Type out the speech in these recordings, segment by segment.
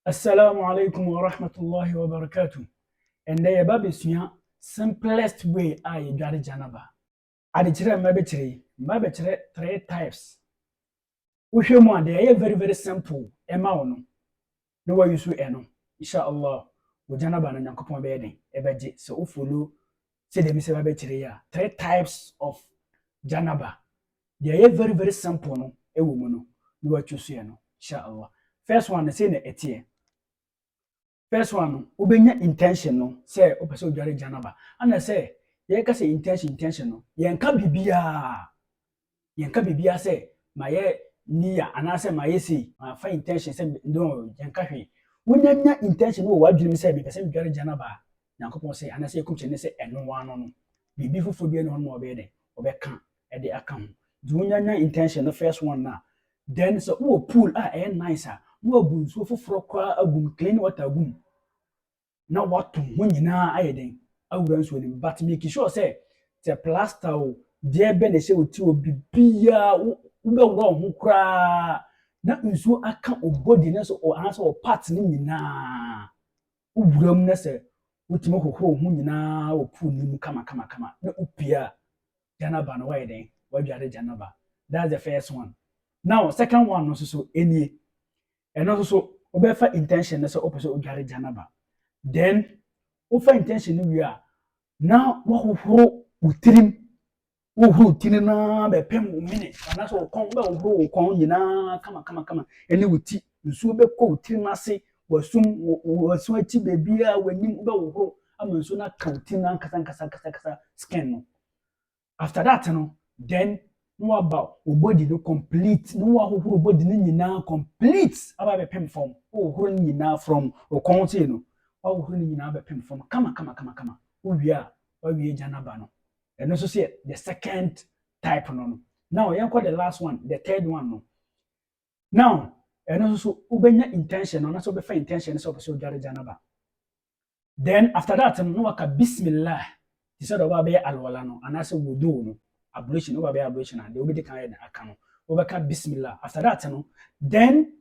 Assalamu alaikum wa rahmatullahi wa barakatuh. And they babesua simplest way I dware janaba. Adichire mabechire three types. Uhwe mu ade very simple. Ema wono. No wa use eno. Inshallah. Wo janaba na Nyankopon be den ebeje. So follow say dem say babechire ya. Three types of janaba. They are very simple no. Ewo mu no. No wa choose eno. Inshallah. First one say na etie. First one, ubenya intention no, say opese odware janaba. Ana say, ye ka say intention no, yenka bibia say, maye niya, ana say maye si, ma fa intention say no, yenka hwe. Wonya intention no wadwene say, me pese odware janaba. Nyankopon say, ana say kumche ne say eno wano no. Bibi fufo bi no mo be de, obeka e de aka ho. Du wonya intention no first one na. Then so wo pool nice wo abu so foforo kwa agum clean water agum na wato ho nyina ayeden awura nso ni but make sure say the plaster o de be na se oti obibia wo be wo ho kra na nso aka o body na so o anso o part ni nyina wuram na se wotimo hohoro ho nyina o pool ni mu kama na upia janaba na wayeden wadware janaba. That's the first one. Now second one no so enie eno so obefa intention na so opese odware janaba. Then ofa intention ni wi a na wo hohoro utirim wo hohoro utiri na be pem minute na so kon be hohoro kon nyina kama ene wuti nsuo be ko utiri na se wasum achi bebia wanim be hohoro ama nsuo na ka utiri na kasa skin no. After that no then no about body no complete no wa hohoro body ni nyina complete aba be pem form hohoro nyina from okonti no hohoro nyina be pem form kama owie a owie janaba no. And so say the second type no. Now you call the last one, the third one no. Now and so ubenya intention no, na so be fa intention so be odware janaba. Then after that no waka bismillah he said oba be alwala no anase wudu no ablution oba be ablution and they will be kind aka no obeka bismillah. After that no then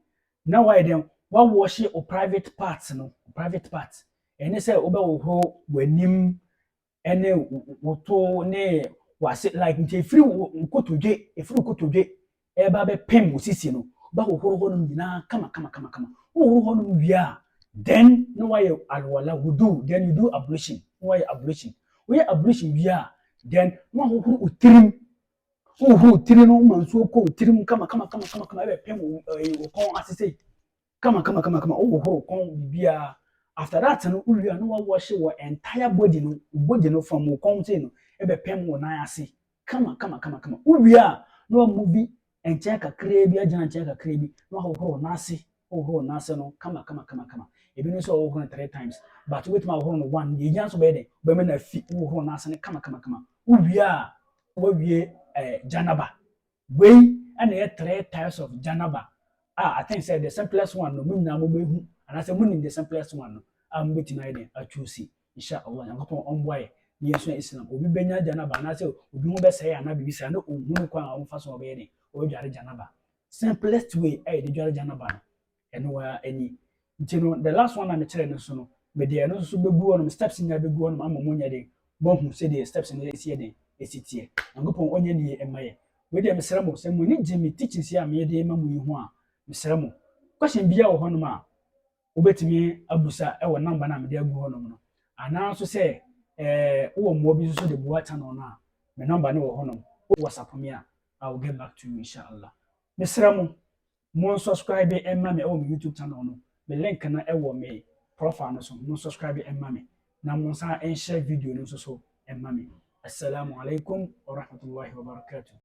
now why then what wash your private parts no private parts and say oba wo wanim ene woto ne wase like nti efiri kotodwe eba be pem osisi no ba hohoro ho no nyina kama hohoro ho no wia then no why alwala wudu then you do ablution why ablution we ablution wia then no hohoro utirim no manso ko utirim kama ebe pem kon asese kama hohoro kon bia. After that no ulia no wash your entire body no from okon no ebe pem wo nan ase kama ulia no movie enche kakra bi agina enche kakra bi no hohoro na ase no kama ebi no so hohoro 3 times but with my hohoro no one ye jan so be de be me na fi hohoro na ase ne kama ulia wawie janaba we and there 3 types of janaba. I think say the simplest one no munna mo behu and I say munni the simplest one no am beti na ide a choose inshallah Nyankopon onboy ni yesu Islam obi benya janaba na say obi ho be say ana bibi say na ohunu kwa a wonfa so obe ne o dware janaba. Simplest way the dware janaba no eno wa ani ntino the last one na me kire no so no me de eno so bebu on steps nya bebu on amma monya de bo hu say the steps na esi de esitie Nyankopon onye ni emaye we de mesra mo say mo ni jimi teachings ya me de ma mu ihu a mesra mo question bia wo hono ma obetimi abusa e wo number na me de agu hono no ana so say wo mo bi so de bua channel na me number ne wo hono WhatsApp me a I will get back to you inshallah. Mesra mo subscribe and ma me o YouTube channel no me link na e wo me profile no so mo subscribe and ma me na mo sa share video no so and ma me. Assalamu alaikum wa rahmatullahi wa barakatuh.